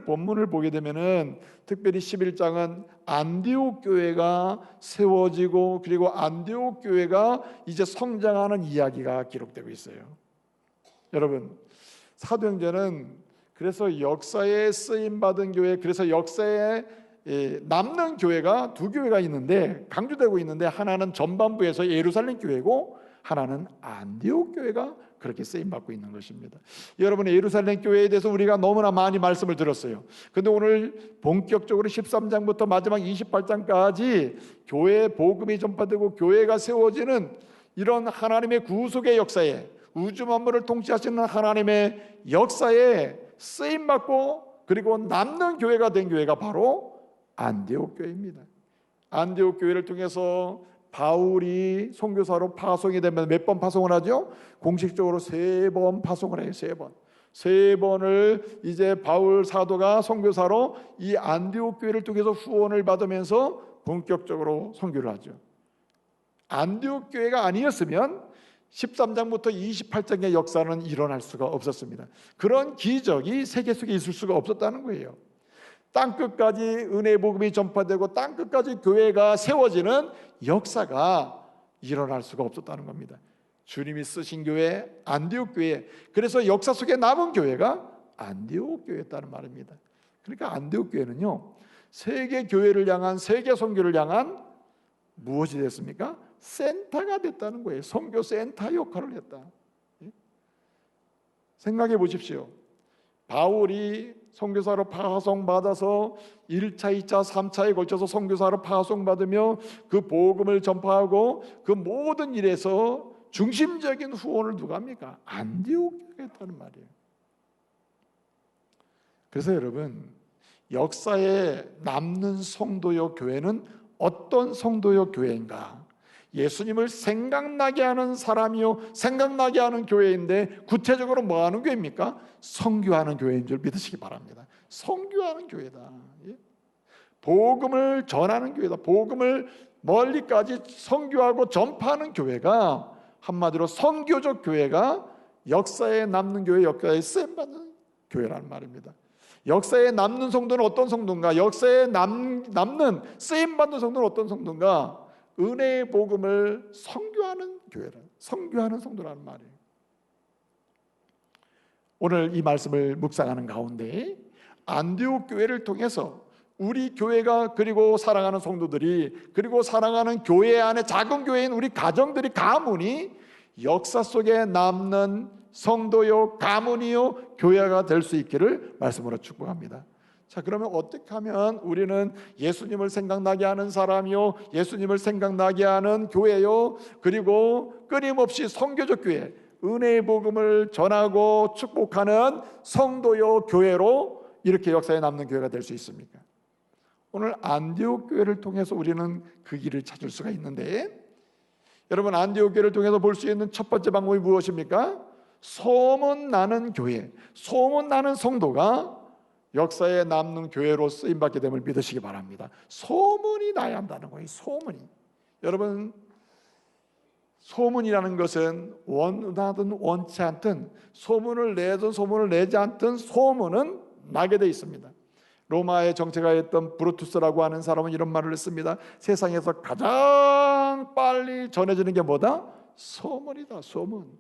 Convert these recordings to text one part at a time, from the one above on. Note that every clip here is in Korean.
오늘 본문을 보게 되면은 특별히 11장은 안디옥 교회가 세워지고 그리고 안디옥 교회가 이제 성장하는 이야기가 기록되고 있어요. 여러분, 사도행전은 그래서 역사에 쓰임받은 교회, 그래서 역사에 남는 교회가 두 교회가 있는데 강조되고 있는데, 하나는 전반부에서 예루살렘 교회고 하나는 안디옥 교회가 그렇게 쓰임받고 있는 것입니다. 여러분, 예루살렘 교회에 대해서 우리가 너무나 많이 말씀을 들었어요. 근데 오늘 본격적으로 13장부터 마지막 28장까지 교회 복음이 전파되고 교회가 세워지는 이런 하나님의 구속의 역사에, 우주 만물을 통치하시는 하나님의 역사에 쓰임받고 그리고 남는 교회가 된 교회가 바로 안디옥 교회입니다. 안디옥 교회를 통해서 바울이 선교사로 파송이 되면 몇 번 파송을 하죠? 공식적으로 3번 파송을 해요. 3번. 3번을 이제 바울 사도가 선교사로 이 안디옥 교회를 통해서 후원을 받으면서 본격적으로 선교를 하죠. 안디옥 교회가 아니었으면 13장부터 28장의 역사는 일어날 수가 없었습니다. 그런 기적이 세계 속에 있을 수가 없었다는 거예요. 땅끝까지 은혜의 복음이 전파되고 땅끝까지 교회가 세워지는 역사가 일어날 수가 없었다는 겁니다. 주님이 쓰신 교회, 안디옥 교회, 그래서 역사 속에 남은 교회가 안디옥 교회였다는 말입니다. 그러니까 안디옥 교회는요, 세계 교회를 향한, 세계 선교를 향한 무엇이 됐습니까? 센터가 됐다는 거예요. 선교 센터 역할을 했다. 생각해 보십시오. 바울이 선교사로 파송받아서 1차, 2차, 3차에 걸쳐서 선교사로 파송받으며 그 복음을 전파하고 그 모든 일에서 중심적인 후원을 누가 합니까? 안디옥 교회가 했다는 말이에요. 그래서 여러분, 역사에 남는 성도요 교회는 어떤 성도요 교회인가? 예수님을 생각나게 하는 사람이요, 생각나게 하는 교회인데 구체적으로 뭐 하는 교회입니까? 선교하는 교회인 줄 믿으시기 바랍니다. 선교하는 교회다. 복음을 전하는 교회다. 복음을 멀리까지 선교하고 전파하는 교회가, 한마디로 선교적 교회가 역사에 남는 교회, 역사에 쓰임받는 교회라는 말입니다. 역사에 남는 성도는 어떤 성도인가? 역사에 남는 쓰임받는 성도는 어떤 성도인가? 은혜의 복음을 선교하는 교회라, 선교하는 성도라는 말이에요. 오늘 이 말씀을 묵상하는 가운데 안디옥 교회를 통해서 우리 교회가, 그리고 사랑하는 성도들이, 그리고 사랑하는 교회 안에 작은 교회인 우리 가정들이, 가문이 역사 속에 남는 성도요, 가문이요, 교회가 될 수 있기를 말씀으로 축복합니다. 자, 그러면 어떻게 하면 우리는 예수님을 생각나게 하는 사람이요, 예수님을 생각나게 하는 교회요, 그리고 끊임없이 선교적 교회, 은혜의 복음을 전하고 축복하는 성도요, 교회로 이렇게 역사에 남는 교회가 될 수 있습니까? 오늘 안디옥 교회를 통해서 우리는 그 길을 찾을 수가 있는데, 여러분, 안디옥 교회를 통해서 볼 수 있는 첫 번째 방법이 무엇입니까? 소문나는 교회, 소문나는 성도가 역사에 남는 교회로 쓰임받게 됨을 믿으시기 바랍니다. 소문이 나야 한다는 거예요. 소문이. 여러분, 소문이라는 것은 원하든 원치 않든, 소문을 내든 소문을 내지 않든 소문은 나게 돼 있습니다. 로마의 정치가였던 브루투스라고 하는 사람은 이런 말을 했습니다. 세상에서 가장 빨리 전해지는 게 뭐다? 소문이다. 소문.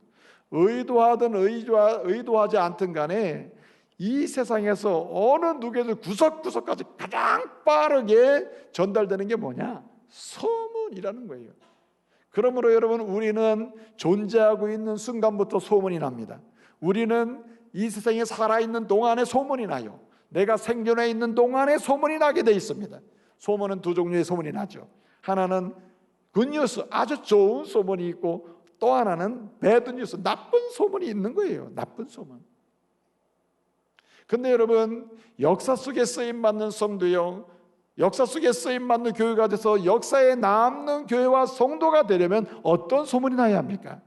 의도하든 의도하지 않든 간에 이 세상에서 어느 누구에도 구석구석까지 가장 빠르게 전달되는 게 뭐냐? 소문이라는 거예요. 그러므로 여러분, 우리는 존재하고 있는 순간부터 소문이 납니다. 우리는 이 세상에 살아있는 동안에 소문이 나요. 내가 생존해 있는 동안에 소문이 나게 돼 있습니다. 소문은 두 종류의 소문이 나죠. 하나는 굿뉴스, 아주 좋은 소문이 있고, 또 하나는 배드뉴스, 나쁜 소문이 있는 거예요. 나쁜 소문. 근데 여러분, 역사 속에 쓰임받는 성도요, 역사 속에 쓰임받는 교회가 돼서 역사에 남는 교회와 성도가 되려면 어떤 소문이 나야 합니까?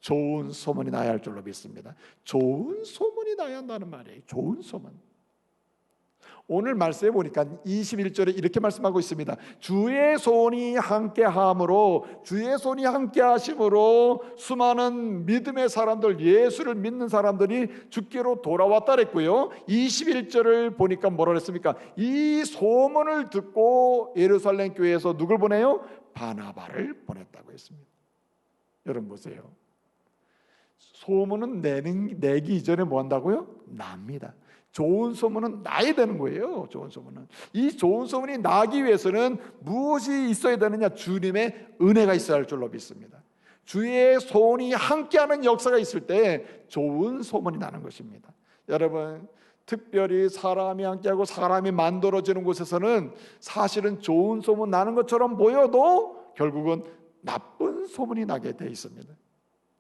좋은 소문이 나야 할 줄로 믿습니다. 좋은 소문이 나야 한다는 말이에요. 좋은 소문. 오늘 말씀해 보니까 21절에 이렇게 말씀하고 있습니다. 주의 손이 함께함으로, 주의 손이 함께하심으로 수많은 믿음의 사람들, 예수를 믿는 사람들이 주께로 돌아왔다 그랬고요. 21절을 보니까 뭐라 그랬습니까? 이 소문을 듣고 예루살렘 교회에서 누굴 보내요? 바나바를 보냈다고 했습니다. 여러분 보세요. 소문은 내기 이전에 뭐 한다고요? 납니다. 좋은 소문은 나야 되는 거예요. 좋은 소문은. 이 좋은 소문이 나기 위해서는 무엇이 있어야 되느냐? 주님의 은혜가 있어야 할 줄로 믿습니다. 주의 손이 함께하는 역사가 있을 때 좋은 소문이 나는 것입니다. 여러분, 특별히 사람이 함께하고 사람이 만들어지는 곳에서는 사실은 좋은 소문 나는 것처럼 보여도 결국은 나쁜 소문이 나게 돼 있습니다.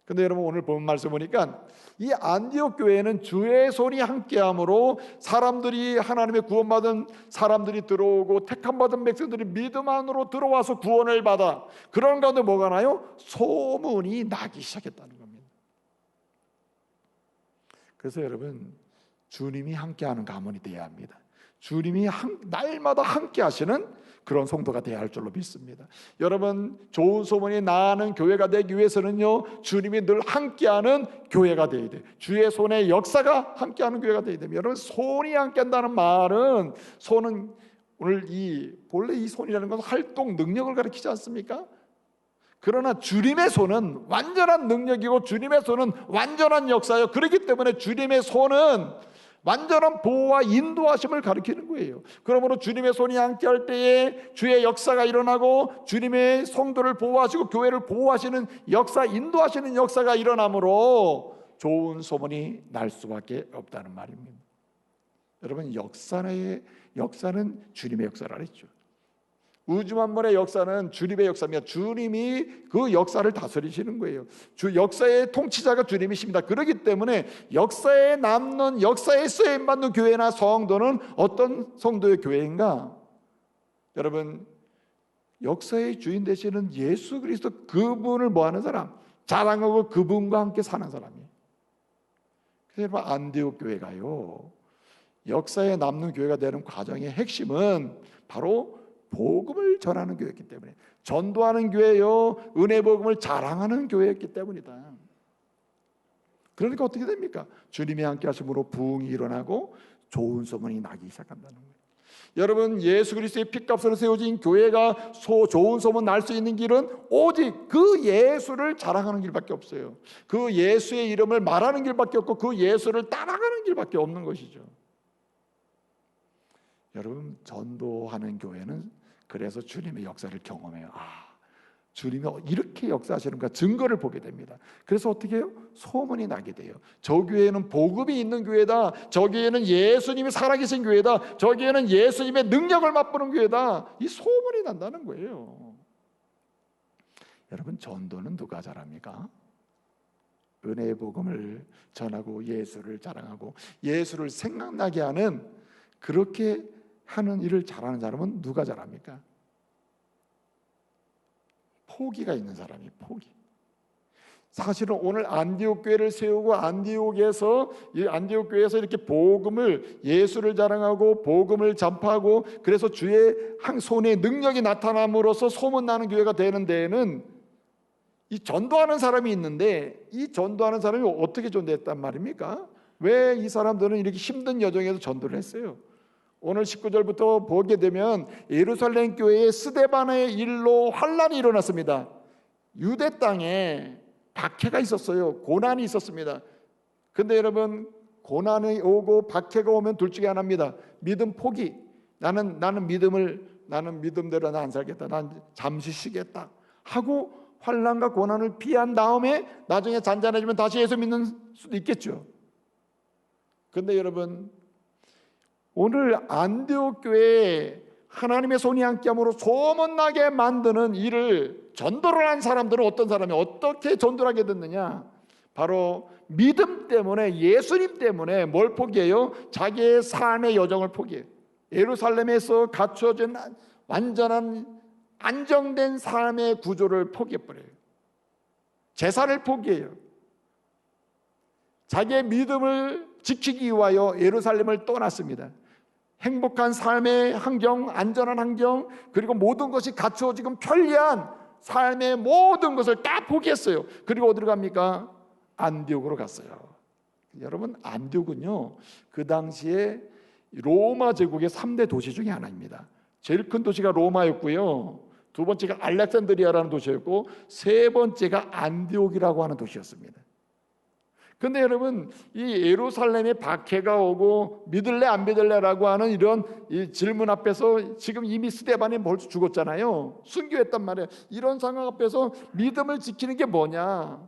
근데 여러분, 오늘 본 말씀 보니까 이 안디옥 교회는 주의 손이 함께함으로 사람들이, 하나님의 구원받은 사람들이 들어오고 택함받은 백성들이 믿음 안으로 들어와서 구원을 받아, 그런 가운데 뭐가 나요? 소문이 나기 시작했다는 겁니다. 그래서 여러분, 주님이 함께하는 가문이 되어야 합니다. 주님이 날마다 함께 하시는 그런 성도가 되어야 할 줄로 믿습니다. 여러분, 좋은 소문이 나는 교회가 되기 위해서는요, 주님이 늘 함께하는 교회가 되어야 돼요. 주의 손의 역사가 함께하는 교회가 되어야 됩니다. 여러분, 손이 함께한다는 말은, 손은 오늘 본래 이 손이라는 것은 활동 능력을 가리키지 않습니까? 그러나 주님의 손은 완전한 능력이고 주님의 손은 완전한 역사예요. 그렇기 때문에 주님의 손은 완전한 보호와 인도하심을 가리키는 거예요. 그러므로 주님의 손이 함께할 때에 주의 역사가 일어나고 주님의 성도를 보호하시고 교회를 보호하시는 역사, 인도하시는 역사가 일어나므로 좋은 소문이 날 수밖에 없다는 말입니다. 여러분, 역사는 주님의 역사라 그랬죠. 우주 만물의 역사는 주님의 역사입니다. 주님이 그 역사를 다스리시는 거예요. 역사의 통치자가 주님이십니다. 그렇기 때문에 역사에 남는, 역사에 쓰임받는 교회나 성도는 어떤 성도의 교회인가? 여러분, 역사의 주인 되시는 예수 그리스도, 그분을 뭐하는 사람? 자랑하고 그분과 함께 사는 사람이에요. 그래서 여러분, 안디옥 교회가요, 역사에 남는 교회가 되는 과정의 핵심은 바로 복음을 전하는 교회였기 때문에, 전도하는 교회요, 은혜 복음을 자랑하는 교회였기 때문이다. 그러니까 어떻게 됩니까? 주님이 함께 하심으로 부흥이 일어나고 좋은 소문이 나기 시작한다는 거예요. 여러분, 예수 그리스도의 피값으로 세워진 교회가 좋은 소문 날 수 있는 길은 오직 그 예수를 자랑하는 길밖에 없어요. 그 예수의 이름을 말하는 길밖에 없고 그 예수를 따라가는 길밖에 없는 것이죠. 여러분, 전도하는 교회는 그래서 주님의 역사를 경험해요. 주님이 이렇게 역사하시는가 증거를 보게 됩니다. 그래서 어떻게 해요? 소문이 나게 돼요. 저 교회는 복음이 있는 교회다, 저 교회는 예수님이 살아계신 교회다, 저 교회는 예수님의 능력을 맛보는 교회다, 이 소문이 난다는 거예요. 여러분, 전도는 누가 잘합니까? 은혜의 복음을 전하고 예수를 자랑하고 예수를 생각나게 하는, 그렇게 하는 일을 잘하는 사람은 누가 잘합니까? 포기가 있는 사람이, 포기. 사실은 오늘 안디옥 교회를 세우고 안디옥 교회에서 이렇게 복음을, 예수를 자랑하고 복음을 전파하고, 그래서 주의 한 손의 능력이 나타남으로써 소문나는 교회가 되는 데에는 이 전도하는 사람이 있는데, 이 전도하는 사람이 어떻게 전도했단 말입니까? 왜 이 사람들은 이렇게 힘든 여정에서 전도를 했어요? 오늘 19절부터 보게 되면 예루살렘 교회의 스데반의 일로 환란이 일어났습니다. 유대 땅에 박해가 있었어요. 고난이 있었습니다. 근데 여러분, 고난이 오고 박해가 오면 둘 중에 하나입니다. 믿음 포기. 나는 믿음대로 나 안 살겠다, 난 잠시 쉬겠다 하고 환란과 고난을 피한 다음에 나중에 잔잔해지면 다시 예수 믿는 수도 있겠죠. 근데 여러분, 오늘 안디옥 교회에 하나님의 손이 함께함으로 소문나게 만드는 일을, 전도를 한 사람들은 어떤 사람이 어떻게 전도를 하게 됐느냐? 바로 믿음 때문에, 예수님 때문에 뭘 포기해요? 자기의 삶의 여정을 포기해요. 예루살렘에서 갖춰진 완전한 안정된 삶의 구조를 포기해버려요. 재산을 포기해요. 자기의 믿음을 지키기 위하여 예루살렘을 떠났습니다. 행복한 삶의 환경, 안전한 환경, 그리고 모든 것이 갖추어 지금 편리한 삶의 모든 것을 다 포기했어요. 그리고 어디로 갑니까? 안디옥으로 갔어요. 여러분, 안디옥은요, 그 당시에 로마 제국의 3대 도시 중에 하나입니다. 제일 큰 도시가 로마였고요, 두 번째가 알렉산드리아라는 도시였고, 세 번째가 안디옥이라고 하는 도시였습니다. 근데 여러분, 이 예루살렘에 박해가 오고 믿을래 안 믿을래라고 하는 이런 이 질문 앞에서 지금 이미 스데반이 벌써 죽었잖아요. 순교했단 말이에요. 이런 상황 앞에서 믿음을 지키는 게 뭐냐?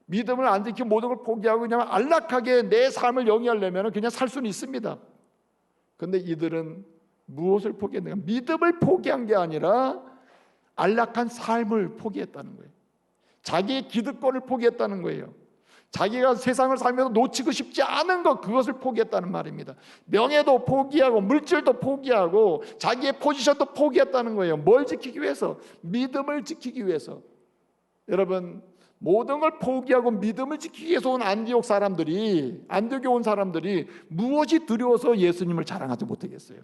믿음을 안 지키고 모든 걸 포기하고 그냥 안락하게 내 삶을 영위하려면 그냥 살 수는 있습니다. 근데 이들은 무엇을 포기했는가? 믿음을 포기한 게 아니라 안락한 삶을 포기했다는 거예요. 자기의 기득권을 포기했다는 거예요. 자기가 세상을 살면서 놓치고 싶지 않은 것, 그것을 포기했다는 말입니다. 명예도 포기하고 물질도 포기하고 자기의 포지션도 포기했다는 거예요. 뭘 지키기 위해서? 믿음을 지키기 위해서. 여러분, 모든 걸 포기하고 믿음을 지키기 위해서 온 안디옥 사람들이, 안디옥에 온 사람들이 무엇이 두려워서 예수님을 자랑하지 못하겠어요?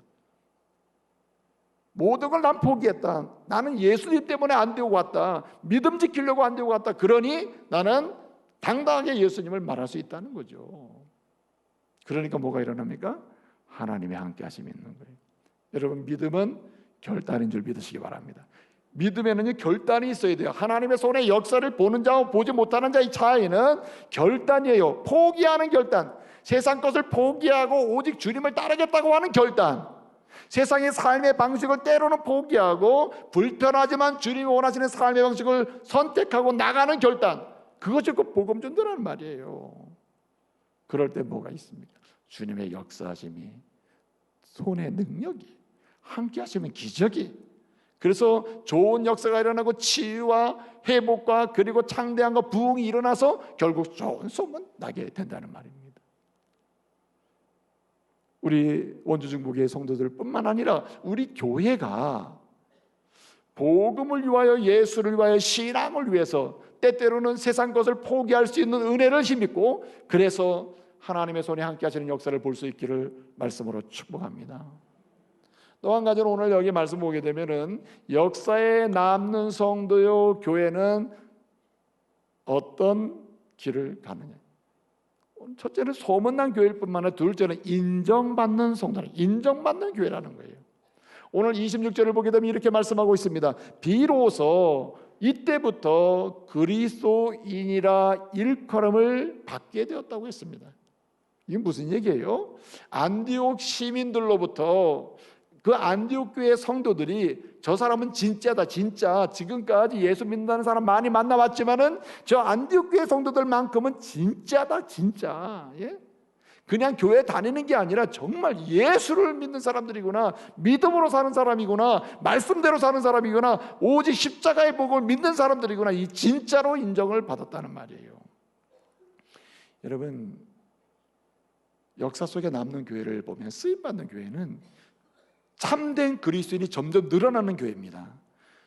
모든 걸 난 포기했다. 나는 예수님 때문에 안디옥 왔다. 믿음 지키려고 안디옥 왔다. 그러니 나는 당당하게 예수님을 말할 수 있다는 거죠. 그러니까 뭐가 일어납니까? 하나님의 함께 하심이 있는 거예요. 여러분, 믿음은 결단인 줄 믿으시기 바랍니다. 믿음에는 결단이 있어야 돼요. 하나님의 손의 역사를 보는 자와 보지 못하는 자의 차이는 결단이에요. 포기하는 결단, 세상 것을 포기하고 오직 주님을 따르겠다고 하는 결단, 세상의 삶의 방식을 때로는 포기하고 불편하지만 주님이 원하시는 삶의 방식을 선택하고 나가는 결단, 그것이 그 복음 전도라는 말이에요. 그럴 때 뭐가 있습니까? 주님의 역사하심이, 손의 능력이, 함께 하시면 기적이, 그래서 좋은 역사가 일어나고 치유와 회복과 그리고 창대함과 부흥이 일어나서 결국 좋은 소문 나게 된다는 말입니다. 우리 원주중부교회 성도들 뿐만 아니라 우리 교회가 복음을 위하여, 예수를 위하여, 신앙을 위해서 때때로는 세상 것을 포기할 수 있는 은혜를 힘입고, 그래서 하나님의 손에 함께 하시는 역사를 볼 수 있기를 말씀으로 축복합니다. 또 한 가지는 오늘 여기 말씀 보게 되면은 역사에 남는 성도요 교회는 어떤 길을 가느냐. 첫째는 소문난 교회일 뿐만 아니라 둘째는 인정받는 성도는, 인정받는 교회라는 거예요. 오늘 26절을 보게 되면 이렇게 말씀하고 있습니다. 비로소 이때부터 그리스도인이라 일컬음을 받게 되었다고 했습니다. 이게 무슨 얘기예요? 안디옥 시민들로부터, 그 안디옥 교회 성도들이 저 사람은 진짜다, 진짜, 지금까지 예수 믿는다는 사람 많이 만나봤지만은 저 안디옥 교회 성도들만큼은 진짜다, 진짜. 예? 그냥 교회 다니는 게 아니라 정말 예수를 믿는 사람들이구나, 믿음으로 사는 사람이구나, 말씀대로 사는 사람이구나, 오직 십자가의 복음을 믿는 사람들이구나, 이 진짜로 인정을 받았다는 말이에요. 여러분, 역사 속에 남는 교회를 보면, 쓰임받는 교회는 참된 그리스도인이 점점 늘어나는 교회입니다.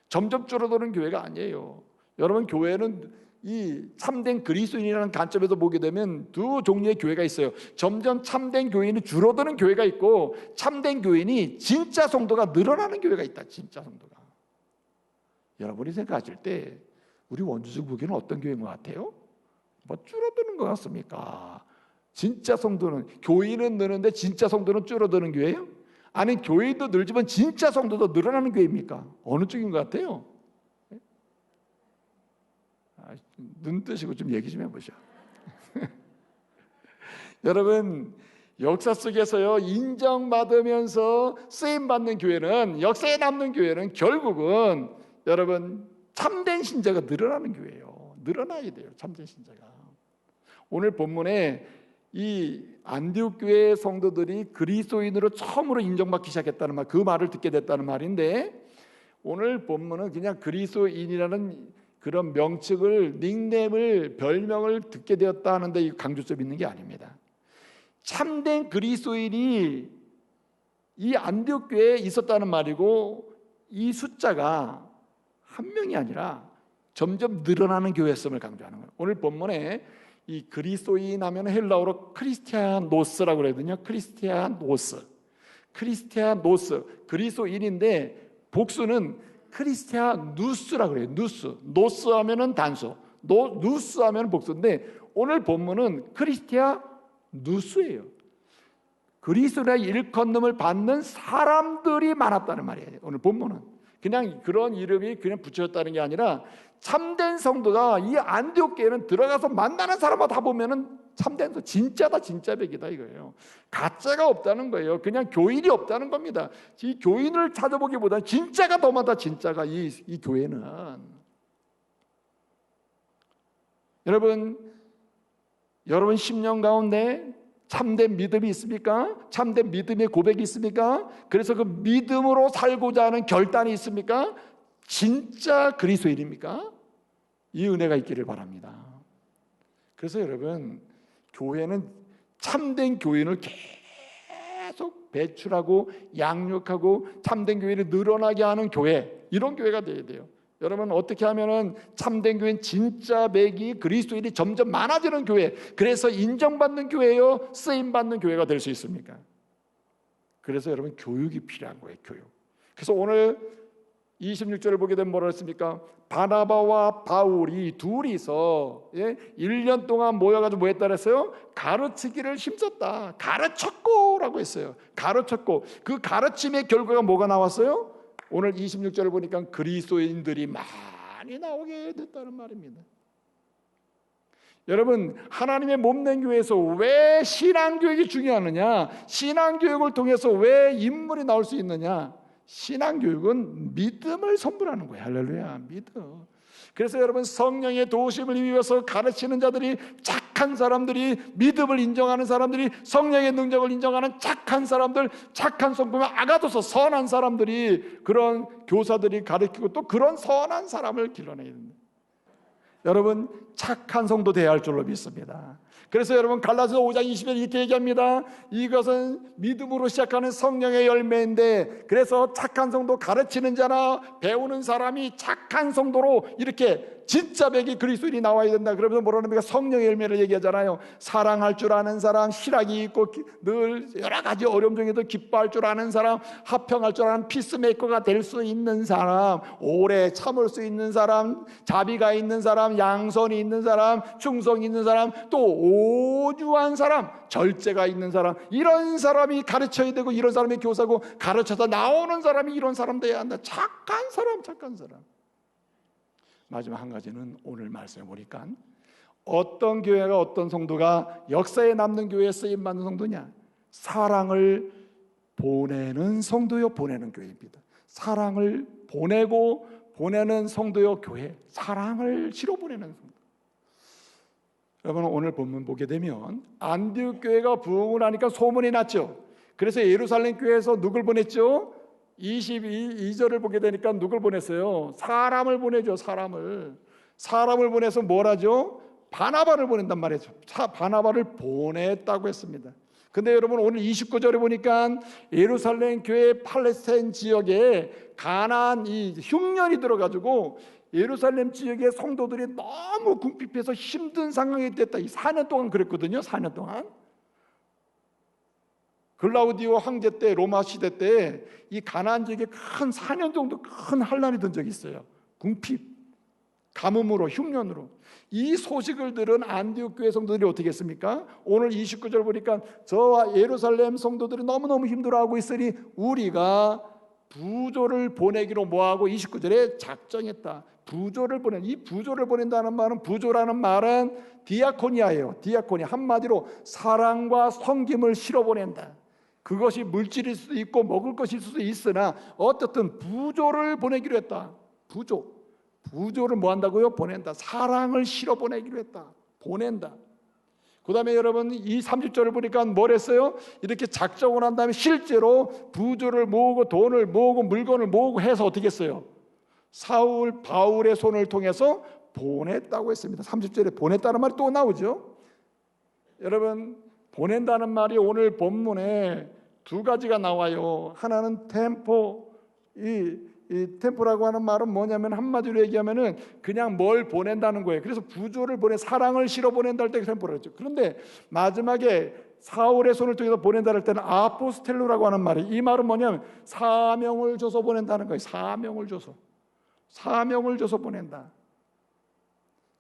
점점 줄어드는 교회가 아니에요. 여러분, 교회는 이 참된 그리스도인이라는 관점에서 보게 되면 두 종류의 교회가 있어요. 점점 참된 교인이 줄어드는 교회가 있고, 참된 교인이 진짜 성도가 늘어나는 교회가 있다. 진짜 성도가. 여러분이 생각하실 때 우리 원주중부교는 어떤 교회인 것 같아요? 뭐 줄어드는 것 같습니까? 진짜 성도는, 교인은 느는데 진짜 성도는 줄어드는 교회예요? 아니, 교인도 늘지만 진짜 성도도 늘어나는 교회입니까? 어느 쪽인 것 같아요? 눈 뜨시고 좀 얘기 좀 해보셔. 여러분, 역사 속에서요, 인정받으면서 쓰임받는 교회는, 역사에 남는 교회는 결국은 여러분 참된 신자가 늘어나는 교회예요. 늘어나야 돼요, 참된 신자가. 오늘 본문에 이 안디옥 교회 성도들이 그리스도인으로 처음으로 인정받기 시작했다는 말, 그 말을 듣게 됐다는 말인데, 오늘 본문은 그냥 그리스도인이라는 그런 명칭을, 닉네임을, 별명을 듣게 되었다 하는데 이 강조점 있는 게 아닙니다. 참된 그리스도인이 이 안디옥 교회에 있었다는 말이고, 이 숫자가 한 명이 아니라 점점 늘어나는 교회였음을 강조하는 거예요. 오늘 본문에 이 그리스도인 하면 헬라어로 크리스티아노스라고 그러거든요. 크리스티아노스. 크리스티아노스, 그리스도인인데 복수는 크리스티아누스라고 그래요. 누스. 노스 하면은 단수, 누스 하면은 복수인데 오늘 본문은 크리스티아누스예요. 그리스도의 일컫음을 받는 사람들이 많았다는 말이에요. 오늘 본문은 그냥 그런 이름이 그냥 붙여졌다는 게 아니라 참된 성도가 이 안디옥 교회는 들어가서 만나는 사람마다 다 보면은 참된 성, 진짜다, 진짜 백이다 이거예요. 가짜가 없다는 거예요. 그냥 교인이 없다는 겁니다. 이 교인을 찾아보기보다 진짜가 더 많다. 진짜가 이 교회는. 여러분 10년 가운데 참된 믿음이 있습니까? 참된 믿음의 고백이 있습니까? 그래서 그 믿음으로 살고자 하는 결단이 있습니까? 진짜 그리스도인입니까? 이 은혜가 있기를 바랍니다. 그래서 여러분 교회는 참된 교인을 계속 배출하고 양육하고 참된 교인을 늘어나게 하는 교회, 이런 교회가 되어야 돼요. 여러분 어떻게 하면은 참된 교회는 진짜 맥이 그리스도인이 점점 많아지는 교회, 그래서 인정받는 교회요, 쓰임받는 교회가 될 수 있습니까? 그래서 여러분 교육이 필요한 거예요. 교육. 그래서 오늘 26절을 보게 되면 뭐라 했습니까? 바나바와 바울이 둘이서 1년 동안 모여가지고 뭐 했다 그랬어요? 가르치기를 힘썼다. 가르쳤고라고 했어요. 가르쳤고 그 가르침의 결과가 뭐가 나왔어요? 오늘 26절을 보니까 그리스도인들이 많이 나오게 됐다는 말입니다. 여러분 하나님의 몸된 교회에서 왜 신앙교육이 중요하느냐? 신앙교육을 통해서 왜 인물이 나올 수 있느냐? 신앙교육은 믿음을 선물하는 거예요. 할렐루야, 믿음. 그래서 여러분 성령의 도우심을 입어서 가르치는 자들이, 착한 사람들이, 믿음을 인정하는 사람들이, 성령의 능력을 인정하는 착한 사람들, 착한 성도면 아가도서 선한 사람들이, 그런 교사들이 가르치고 또 그런 선한 사람을 길러내야 됩니다. 여러분 착한 성도 되어야 할 줄로 믿습니다. 그래서 여러분 갈라디아서 5장 20절 이렇게 얘기합니다. 이것은 믿음으로 시작하는 성령의 열매인데, 그래서 착한 성도 가르치는 자나 배우는 사람이 착한 성도로 이렇게 진짜 백이 그리스도인이 나와야 된다. 그러면서 뭐라 합니까? 성령의 열매를 얘기하잖아요. 사랑할 줄 아는 사람, 실학이 있고 늘 여러 가지 어려움 중에도 기뻐할 줄 아는 사람, 화평할 줄 아는 피스메이커가 될 수 있는 사람, 오래 참을 수 있는 사람, 자비가 있는 사람, 양선이 있는 사람, 충성이 있는 사람, 또 오주한 사람, 절제가 있는 사람, 이런 사람이 가르쳐야 되고, 이런 사람이 교사고 가르쳐서 나오는 사람이 이런 사람 돼야 한다. 착한 사람, 착한 사람. 마지막 한 가지는 오늘 말씀해 보니까 어떤 교회가, 어떤 성도가 역사에 남는 교회에 쓰임받는 성도냐? 사랑을 보내는 성도요, 보내는 교회입니다. 사랑을 보내고 보내는 성도요, 교회. 사랑을 실어 보내는 성도. 여러분 오늘 본문 보게 되면 안디옥 교회가 부흥을 하니까 소문이 났죠. 그래서 예루살렘 교회에서 누굴 보냈죠? 22절을 보게 되니까 누굴 보냈어요? 사람을 보내죠. 사람을 보내서 뭘 하죠? 바나바를 보낸단 말이죠. 바나바를 보냈다고 했습니다. 근데 여러분 오늘 29절에 보니까 예루살렘 교회 팔레스타인 지역에 가나안 이 흉년이 들어가지고 예루살렘 지역의 성도들이 너무 궁핍해서 힘든 상황이 됐다. 이 4년 동안 그랬거든요. 4년 동안. 글라우디오 황제 때, 로마 시대 때 이 가나안 지역에 큰 4년 정도 큰 환란이 든 적이 있어요. 궁핍, 가뭄으로, 흉년으로. 이 소식을 들은 안디옥 교회 성도들이 어떻게 했습니까? 오늘 29절 보니까 저와 예루살렘 성도들이 너무너무 힘들어하고 있으니 우리가 부조를 보내기로 뭐하고 29절에 작정했다. 부조를 보낸, 이 부조를 보낸다는 말은, 부조라는 말은 디아코니아예요. 디아코니, 한마디로 사랑과 섬김을 실어 보낸다. 그것이 물질일 수도 있고 먹을 것일 수도 있으나 어떻든 부조를 보내기로 했다. 부조를 뭐 한다고요? 보낸다. 사랑을 실어 보내기로 했다. 보낸다. 그 다음에 여러분 이 30절을 보니까 뭘 했어요? 이렇게 작정을 한 다음에 실제로 부조를 모으고 돈을 모으고 물건을 모으고 해서 어떻게 했어요? 사울, 바울의 손을 통해서 보냈다고 했습니다. 30절에 보냈다는 말이 또 나오죠. 여러분 보낸다는 말이 오늘 본문에 두 가지가 나와요. 하나는 템포, 이 템포라고 하는 말은 뭐냐면 한마디로 얘기하면은 그냥 뭘 보낸다는 거예요. 그래서 부조를 보내, 사랑을 실어 보낸다 할 때 템포라고 했죠. 그런데 마지막에 사울의 손을 통해서 보낸다 할 때는 아포스텔로라고 하는 말이, 이 말은 뭐냐면 사명을 줘서 보낸다는 거예요. 사명을 줘서 보낸다.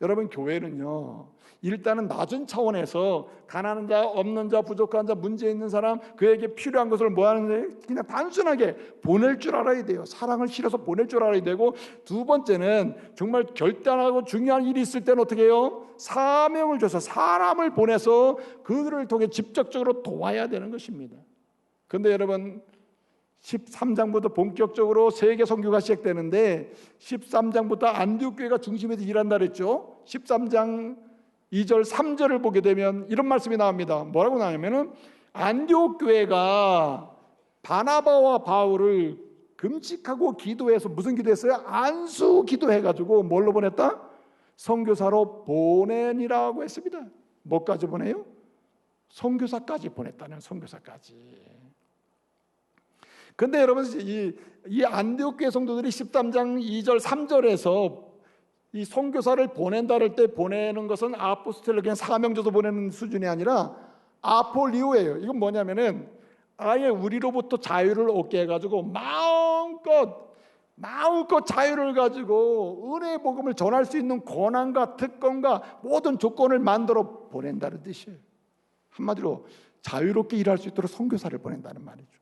여러분, 교회는요, 일단은 낮은 차원에서 가난한 자, 없는 자, 부족한 자, 문제 있는 사람, 그에게 필요한 것을 뭐 하는데 그냥 단순하게 보낼 줄 알아야 돼요. 사랑을 실어서 보낼 줄 알아야 되고, 두 번째는 정말 결단하고 중요한 일이 있을 때는 어떻게 해요? 사명을 줘서 사람을 보내서 그들을 통해 직접적으로 도와야 되는 것입니다. 그런데 여러분, 13장부터 본격적으로 세계 선교가 시작되는데 13장부터 안디옥 교회가 중심에서 일한다 그랬죠. 13장 2절 3절을 보게 되면 이런 말씀이 나옵니다. 뭐라고 나오냐면은 안디옥 교회가 바나바와 바울을 금식하고 기도해서, 무슨 기도했어요? 안수 기도해가지고 뭘로 보냈다? 선교사로 보내니라고 했습니다. 뭐까지 보내요? 선교사까지 보냈다는, 선교사까지. 근데 여러분, 이 안디옥 교회 성도들이 13장 2절 3절에서 이 선교사를 보낸다 할 때 보내는 것은 아포스텔로 그냥 사명 줘서 보내는 수준이 아니라 아폴리오예요. 이건 뭐냐면은 아예 우리로부터 자유를 얻게 해가지고 마음껏 자유를 가지고 은혜의 복음을 전할 수 있는 권한과 특권과 모든 조건을 만들어 보낸다는 뜻이에요. 한마디로 자유롭게 일할 수 있도록 선교사를 보낸다는 말이죠.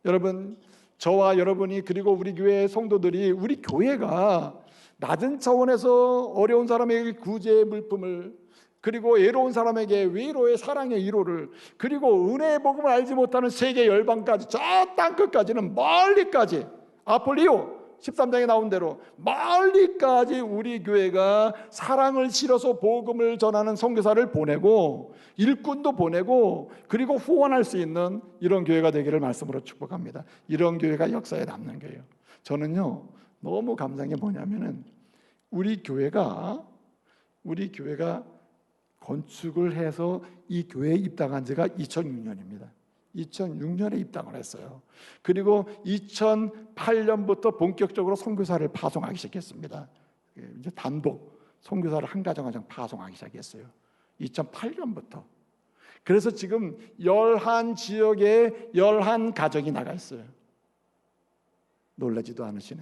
여러분, 저와 여러분이, 그리고 우리 교회의 성도들이, 우리 교회가 낮은 차원에서 어려운 사람에게 구제의 물품을, 그리고 외로운 사람에게 위로의 사랑의 위로를, 그리고 은혜의 복음을 알지 못하는 세계 열방까지, 저 땅끝까지는 멀리까지, 아폴리오 13장에 나온 대로 멀리까지 우리 교회가 사랑을 실어서 복음을 전하는 선교사를 보내고 일꾼도 보내고 그리고 후원할 수 있는 이런 교회가 되기를 말씀으로 축복합니다. 이런 교회가 역사에 남는 거예요. 저는요, 너무 감사한 게 뭐냐면은 우리 교회가 건축을 해서 이 교회에 입당한 지가 2006년입니다. 2006년에 입당을 했어요. 그리고 2008년부터 본격적으로 선교사를 파송하기 시작했습니다. 이제 단독 선교사를 한 가정 한 가정 파송하기 시작했어요. 2008년부터. 그래서 지금 11지역에 11가정이 나가 있어요. 놀라지도 않으시네.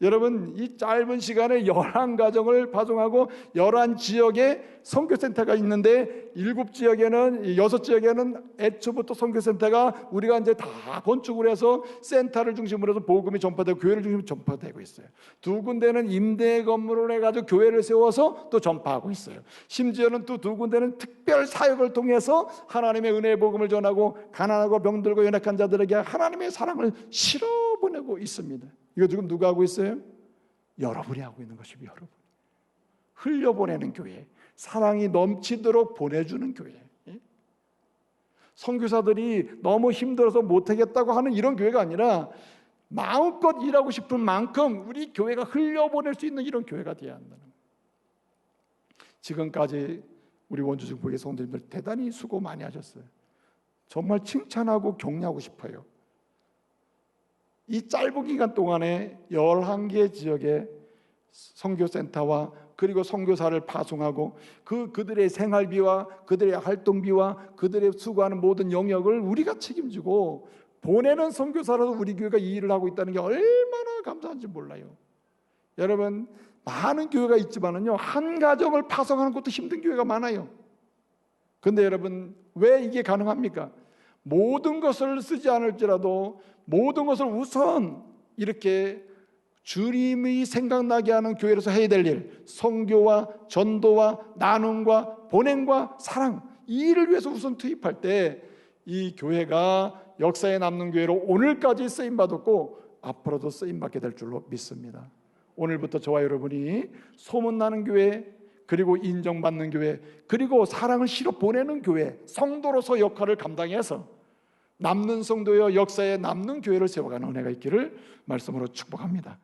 여러분, 이 짧은 시간에 11가정을 파송하고 11지역에 선교센터가 있는데 7지역에는, 6지역에는 애초부터 선교센터가 우리가 이제 다 건축을 해서 센터를 중심으로 해서 복음이 전파되고 교회를 중심으로 전파되고 있어요. 2군데는 임대 건물을 해가지고 교회를 세워서 또 전파하고 있어요. 심지어는 또 2군데는 특별 사역을 통해서 하나님의 은혜의 복음을 전하고 가난하고 병들고 연약한 자들에게 하나님의 사랑을 실어보내고 있습니다. 이거 지금 누가 하고 있어요? 여러분이 하고 있는 것입니다. 여러분, 흘려보내는 교회, 사랑이 넘치도록 보내주는 교회. 선교사들이 너무 힘들어서 못하겠다고 하는 이런 교회가 아니라 마음껏 일하고 싶은 만큼 우리 교회가 흘려보낼 수 있는 이런 교회가 되어야 한다는 거예요. 지금까지 우리 원주 중복의 성도님들 대단히 수고 많이 하셨어요. 정말 칭찬하고 격려하고 싶어요. 이 짧은 기간 동안에 11개 지역의 선교센터와 그리고 선교사를 파송하고 그들의 생활비와 그들의 활동비와 그들의 수고하는 모든 영역을 우리가 책임지고 보내는 선교사라도 우리 교회가 이 일을 하고 있다는 게 얼마나 감사한지 몰라요. 여러분, 많은 교회가 있지만은요, 한 가정을 파송하는 것도 힘든 교회가 많아요. 그런데 여러분, 왜 이게 가능합니까? 모든 것을 쓰지 않을지라도 모든 것을 우선 이렇게 주님이 생각나게 하는 교회로서 해야 될 일, 선교와 전도와 나눔과 bon행과 사랑, 이 일을 위해서 우선 투입할 때 이 교회가 역사에 남는 교회로 오늘까지 쓰임받았고 앞으로도 쓰임받게 될 줄로 믿습니다. 오늘부터 저와 여러분이 소문나는 교회, 그리고 인정받는 교회, 그리고 사랑을 실어 보내는 교회, 성도로서 역할을 감당해서 남는 성도여 역사에 남는 교회를 세워가는 은혜가 있기를 말씀으로 축복합니다.